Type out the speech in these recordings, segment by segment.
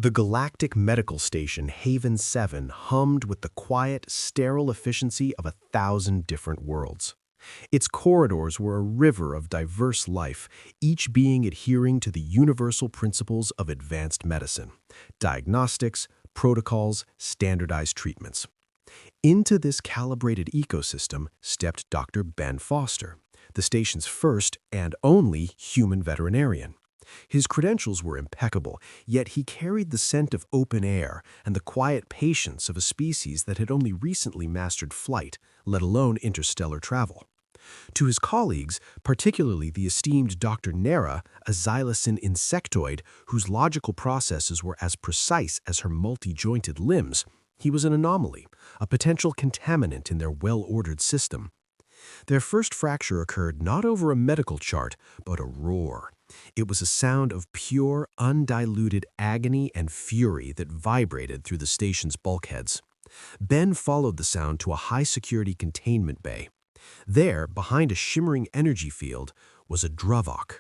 The Galactic Medical Station Haven 7 hummed with the quiet, sterile efficiency of 1,000 different worlds. Its corridors were a river of diverse life, each being adhering to the universal principles of advanced medicine: diagnostics, protocols, standardized treatments. Into this calibrated ecosystem stepped Dr. Ben Foster, the station's first and only human veterinarian. His credentials were impeccable, yet he carried the scent of open air and the quiet patience of a species that had only recently mastered flight, let alone interstellar travel. To his colleagues, particularly the esteemed Dr. Nara, a xylacin insectoid whose logical processes were as precise as her multi-jointed limbs, he was an anomaly, a potential contaminant in their well-ordered system. Their first fracture occurred not over a medical chart, but a roar. It was a sound of pure, undiluted agony and fury that vibrated through the station's bulkheads. Ben followed the sound to a high-security containment bay. There, behind a shimmering energy field, was a Dravok.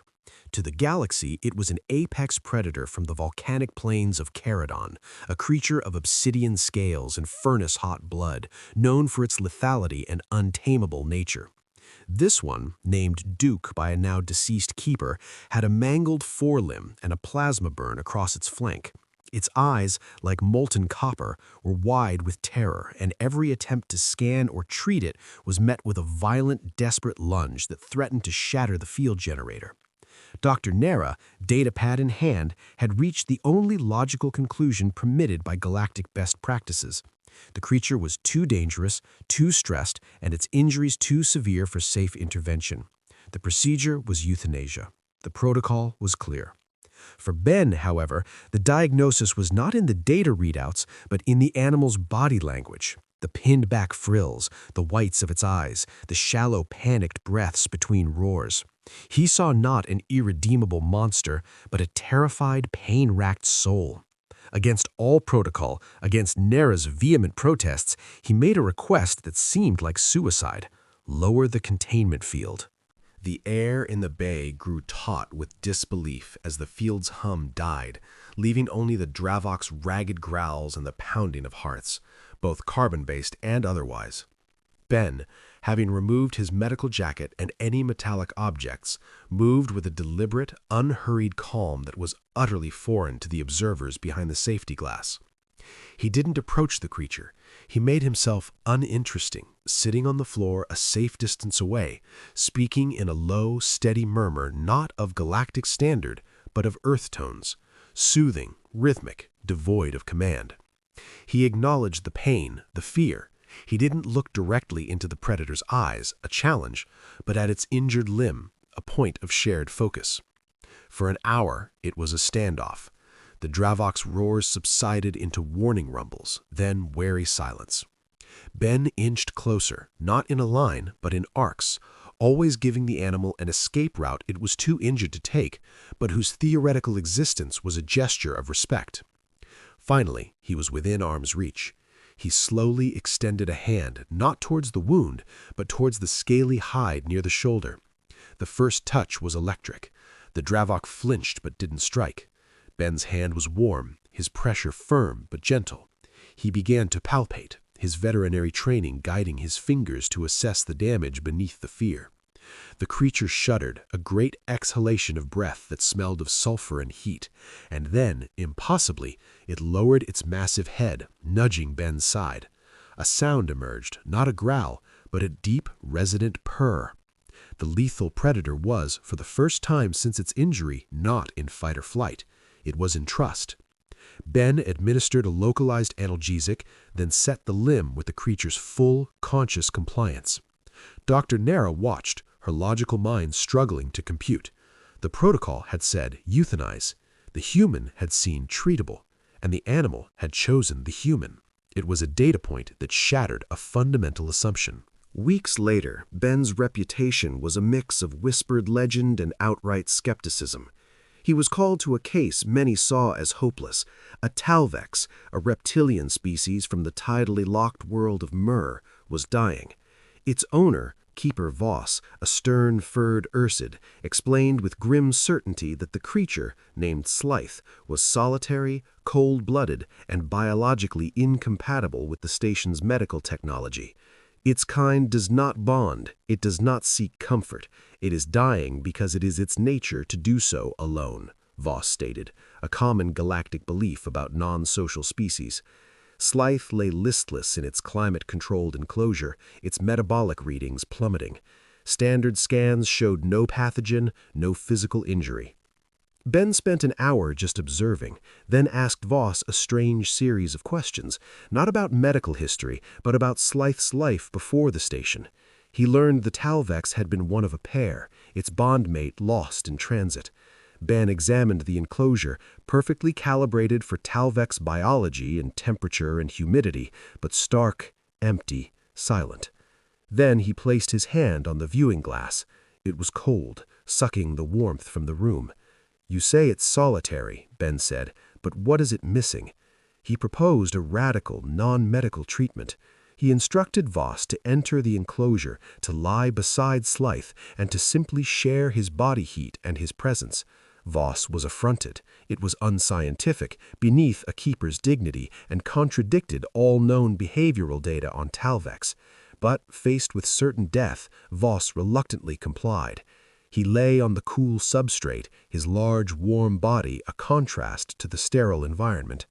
To the galaxy, it was an apex predator from the volcanic plains of Caradon, a creature of obsidian scales and furnace-hot blood, known for its lethality and untamable nature. This one, named Duke by a now-deceased keeper, had a mangled forelimb and a plasma burn across its flank. Its eyes, like molten copper, were wide with terror, and every attempt to scan or treat it was met with a violent, desperate lunge that threatened to shatter the field generator. Dr. Nara, datapad in hand, had reached the only logical conclusion permitted by galactic best practices. The creature was too dangerous, too stressed, and its injuries too severe for safe intervention. The procedure was euthanasia. The protocol was clear. For Ben, however, the diagnosis was not in the data readouts, but in the animal's body language. The pinned-back frills, the whites of its eyes, the shallow, panicked breaths between roars. He saw not an irredeemable monster, but a terrified, pain-racked soul. Against all protocol, against Nara's vehement protests, he made a request that seemed like suicide: lower the containment field. The air in the bay grew taut with disbelief as the field's hum died, leaving only the Dravok's ragged growls and the pounding of hearts, both carbon-based and otherwise. Ben, having removed his medical jacket and any metallic objects, moved with a deliberate, unhurried calm that was utterly foreign to the observers behind the safety glass. He didn't approach the creature. He made himself uninteresting, sitting on the floor a safe distance away, speaking in a low, steady murmur not of galactic standard, but of earth tones, soothing, rhythmic, devoid of command. He acknowledged the pain, the fear. He didn't look directly into the predator's eyes, a challenge, but at its injured limb, a point of shared focus. For an hour, it was a standoff. The Dravok's roars subsided into warning rumbles, then wary silence. Ben inched closer, not in a line, but in arcs, always giving the animal an escape route it was too injured to take, but whose theoretical existence was a gesture of respect. Finally, he was within arm's reach. He slowly extended a hand, not towards the wound, but towards the scaly hide near the shoulder. The first touch was electric. The Dravok flinched but didn't strike. Ben's hand was warm, his pressure firm but gentle. He began to palpate, his veterinary training guiding his fingers to assess the damage beneath the fear. The creature shuddered, a great exhalation of breath that smelled of sulfur and heat, and then, impossibly, it lowered its massive head, nudging Ben's side. A sound emerged, not a growl, but a deep, resonant purr. The lethal predator was, for the first time since its injury, not in fight or flight. It was in trust. Ben administered a localized analgesic, then set the limb with the creature's full, conscious compliance. Dr. Nara watched, her logical mind struggling to compute. The protocol had said euthanize, the human had seen treatable, and the animal had chosen the human. It was a data point that shattered a fundamental assumption. Weeks later, Ben's reputation was a mix of whispered legend and outright skepticism. He was called to a case many saw as hopeless. A Talvex, a reptilian species from the tidally locked world of Mur, was dying. Its owner, Keeper Voss, a stern, furred ursid, explained with grim certainty that the creature, named Slythe, was solitary, cold-blooded, and biologically incompatible with the station's medical technology. Its kind does not bond, it does not seek comfort, it is dying because it is its nature to do so alone, Voss stated, a common galactic belief about non-social species. Slythe lay listless in its climate-controlled enclosure, its metabolic readings plummeting. Standard scans showed no pathogen, no physical injury. Ben spent an hour just observing, then asked Voss a strange series of questions, not about medical history, but about Slythe's life before the station. He learned the Talvex had been one of a pair, its bondmate lost in transit. Ben examined the enclosure, perfectly calibrated for Talvex biology and temperature and humidity, but stark, empty, silent. Then he placed his hand on the viewing glass. It was cold, sucking the warmth from the room. "You say it's solitary," Ben said, "but what is it missing?" He proposed a radical, non-medical treatment. He instructed Voss to enter the enclosure, to lie beside Slythe, and to simply share his body heat and his presence. Voss was affronted. It was unscientific, beneath a keeper's dignity, and contradicted all known behavioral data on Talvex. But, faced with certain death, Voss reluctantly complied. He lay on the cool substrate, his large, warm body a contrast to the sterile environment.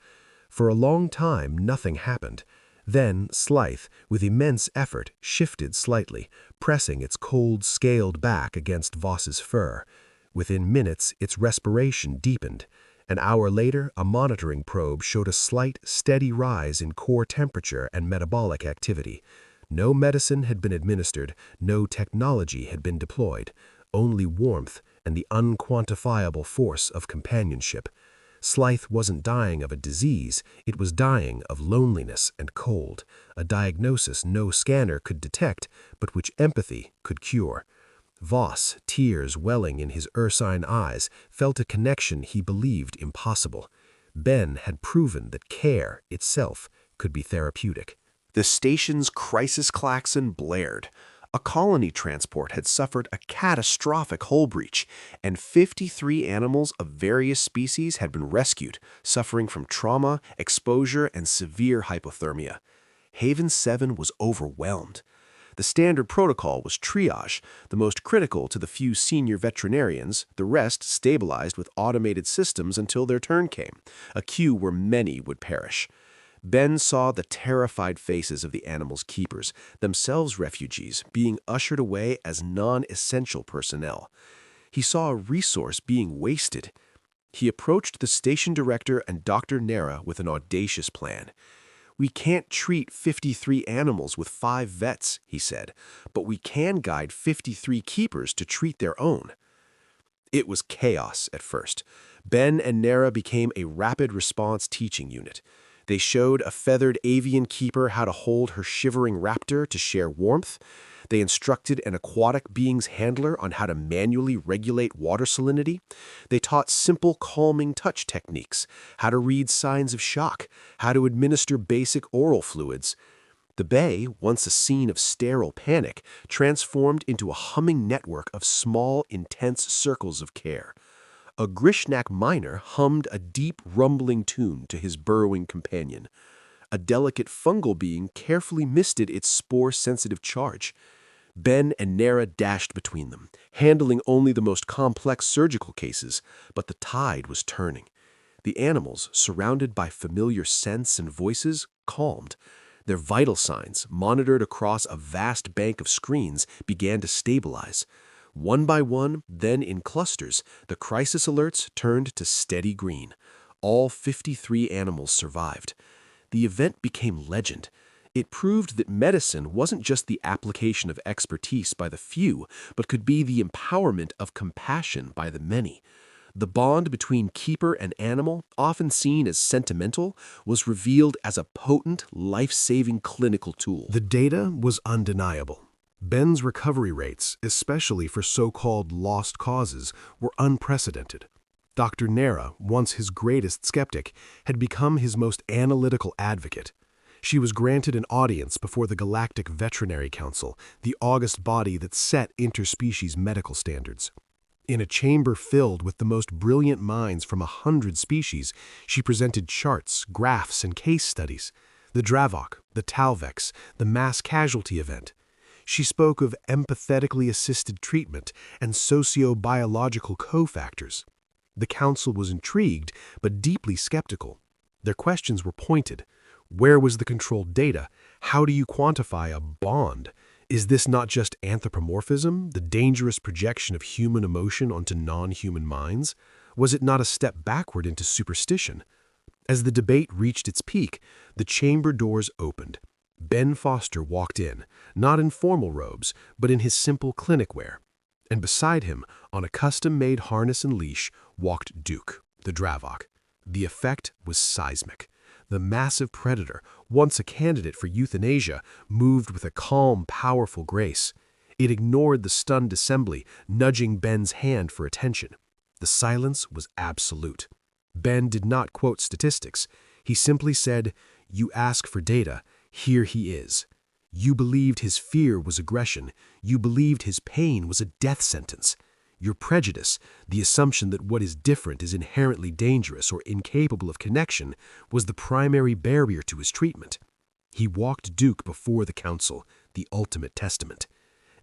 For a long time, nothing happened. Then Slythe, with immense effort, shifted slightly, pressing its cold, scaled back against Voss's fur. Within minutes, its respiration deepened. An hour later, a monitoring probe showed a slight, steady rise in core temperature and metabolic activity. No medicine had been administered, no technology had been deployed. Only warmth and the unquantifiable force of companionship. Slythe wasn't dying of a disease, it was dying of loneliness and cold, a diagnosis no scanner could detect, but which empathy could cure. Voss, tears welling in his ursine eyes, felt a connection he believed impossible. Ben had proven that care itself could be therapeutic. The station's crisis klaxon blared. A colony transport had suffered a catastrophic hull breach, and 53 animals of various species had been rescued, suffering from trauma, exposure, and severe hypothermia. Haven 7 was overwhelmed. The standard protocol was triage, the most critical to the few senior veterinarians, the rest stabilized with automated systems until their turn came, a queue where many would perish. Ben saw the terrified faces of the animals' keepers, themselves refugees, being ushered away as non-essential personnel. He saw a resource being wasted. He approached the station director and Dr. Nara with an audacious plan. "We can't treat 53 animals with 5 vets," he said, "but we can guide 53 keepers to treat their own." It was chaos at first. Ben and Nara became a rapid response teaching unit. They showed a feathered avian keeper how to hold her shivering raptor to share warmth. They instructed an aquatic being's handler on how to manually regulate water salinity. They taught simple calming touch techniques, how to read signs of shock, how to administer basic oral fluids. The bay, once a scene of sterile panic, transformed into a humming network of small, intense circles of care. A Grishnak miner hummed a deep, rumbling tune to his burrowing companion. A delicate fungal being carefully misted its spore-sensitive charge. Ben and Nara dashed between them, handling only the most complex surgical cases, but the tide was turning. The animals, surrounded by familiar scents and voices, calmed. Their vital signs, monitored across a vast bank of screens, began to stabilize. One by one, then in clusters, the crisis alerts turned to steady green. All 53 animals survived. The event became legend. It proved that medicine wasn't just the application of expertise by the few, but could be the empowerment of compassion by the many. The bond between keeper and animal, often seen as sentimental, was revealed as a potent, life-saving clinical tool. The data was undeniable. Ben's recovery rates, especially for so-called lost causes, were unprecedented. Dr. Nara, once his greatest skeptic, had become his most analytical advocate. She was granted an audience before the Galactic Veterinary Council, the august body that set interspecies medical standards. In a chamber filled with the most brilliant minds from 100 species, she presented charts, graphs, and case studies. The Dravok, the Talvex, the mass casualty event. She spoke of empathetically assisted treatment and socio-biological cofactors. The council was intrigued, but deeply skeptical. Their questions were pointed. Where was the controlled data? How do you quantify a bond? Is this not just anthropomorphism, the dangerous projection of human emotion onto non-human minds? Was it not a step backward into superstition? As the debate reached its peak, the chamber doors opened. Ben Foster walked in, not in formal robes, but in his simple clinic wear. And beside him, on a custom-made harness and leash, walked Duke, the Dravok. The effect was seismic. The massive predator, once a candidate for euthanasia, moved with a calm, powerful grace. It ignored the stunned assembly, nudging Ben's hand for attention. The silence was absolute. Ben did not quote statistics. He simply said, "You ask for data. Here he is." You believed his fear was aggression. You believed his pain was a death sentence. Your prejudice, the assumption that what is different is inherently dangerous or incapable of connection, was the primary barrier to his treatment. He walked Duke before the council, the ultimate testament.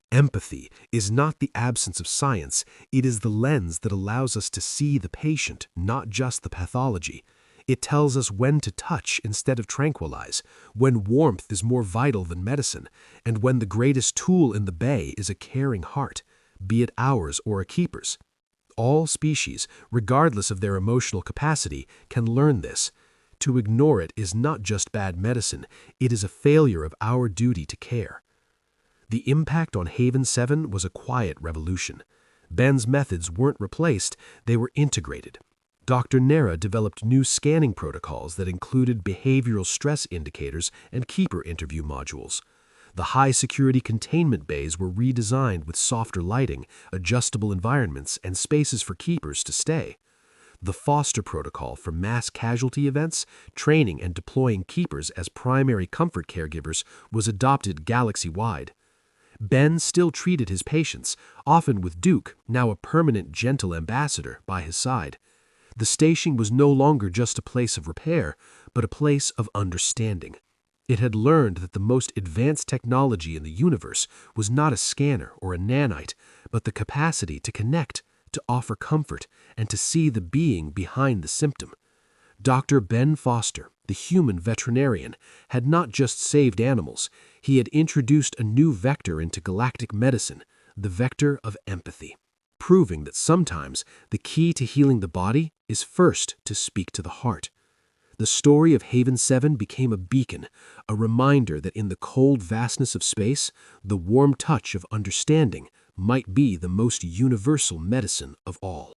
Empathy is not the absence of science, it is the lens that allows us to see the patient, not just the pathology. It tells us when to touch instead of tranquilize, when warmth is more vital than medicine, and when the greatest tool in the bay is a caring heart, be it ours or a keeper's. All species, regardless of their emotional capacity, can learn this. To ignore it is not just bad medicine, it is a failure of our duty to care. The impact on Haven 7 was a quiet revolution. Ben's methods weren't replaced, they were integrated. Dr. Nara developed new scanning protocols that included behavioral stress indicators and keeper interview modules. The high-security containment bays were redesigned with softer lighting, adjustable environments, and spaces for keepers to stay. The Foster Protocol for mass casualty events, training and deploying keepers as primary comfort caregivers was adopted galaxy-wide. Ben still treated his patients, often with Duke, now a permanent gentle ambassador, by his side. The station was no longer just a place of repair, but a place of understanding. It had learned that the most advanced technology in the universe was not a scanner or a nanite, but the capacity to connect, to offer comfort, and to see the being behind the symptom. Dr. Ben Foster, the human veterinarian, had not just saved animals, he had introduced a new vector into galactic medicine, the vector of empathy, proving that sometimes the key to healing the body is first to speak to the heart. The story of Haven 7 became a beacon, a reminder that in the cold vastness of space, the warm touch of understanding might be the most universal medicine of all.